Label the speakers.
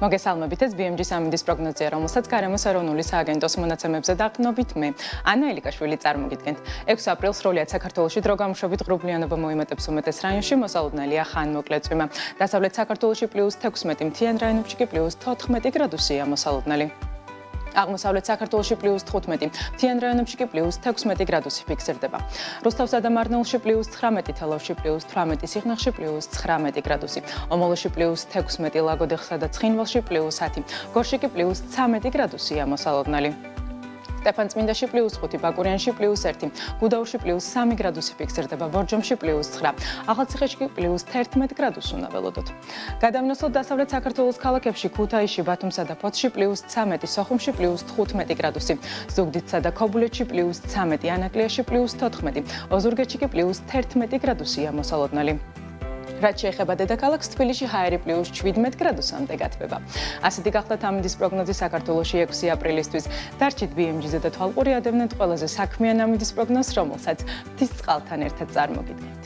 Speaker 1: მოგესალმებით, ეს BMG-ის ამინდის პროგნოზია, რომელსაც გარემოს ეროვნული სააგენტოს მონაცემებზე დაყრდნობით მე, ანა ელიკაშვილი წარმოგიდგენთ. 6 აპრილს სრულიად საქართველოში დროგამუშობით ღრუბლიანობა მოიმეტებს უმეტეს რაიონში, მოსალოდნელია ხანმოკლე წვიმა. დასავლეთ საქართველოში +16, მთიან რაიონებში კი +14 გრადუსია მოსალოდნელი. აღმოსავლეთ საქართველოში +15, მთიან რაიონებში კი +16 გრადუსი ფიქსირდება. რუსთავსა და მარნეულში +19, თელავში +18, სიღნაღში +19 გრადუსი, ომოლოში +16, ლაგოდეხსა და ცხინვალში +10, გორში კი +13 გრადუსია მოსალოდნელი. სტეფანწმინდაში +5, ბაკურიანში +1, გუდაურში +3 გრადუსი ფიქსირდება, ბორჯომში +9, ახალციხეში კი +11 გრადუსი უნდა ველოდოთ. გადავინოსოთ დასავლეთ საქართველოს ქალაქებში, ქუთაისში, ბათუმსა და ფოთში +13, სოხუმში +15 გრადუსი, ზუგდიდსა და ქობულეთში +13, ანაკლიაში +14, ოზურგეთში კი +11 გრადუსია მოსალოდნელი. რაც შეეხება დედაქალაქს, თბილისში ჰაერი +17 გრადუსამდე გათბება. ასეთი გახლდათ ამინდის პროგნოზი საქართველოში 6 აპრილისთვის. დარჩით BMG-ზე და თვალყური ადევნეთ ყველაზე საქმიან ამინდის პროგნოზს, რომელსაც მთის წყალთან ერთად წარმოგიდგენთ.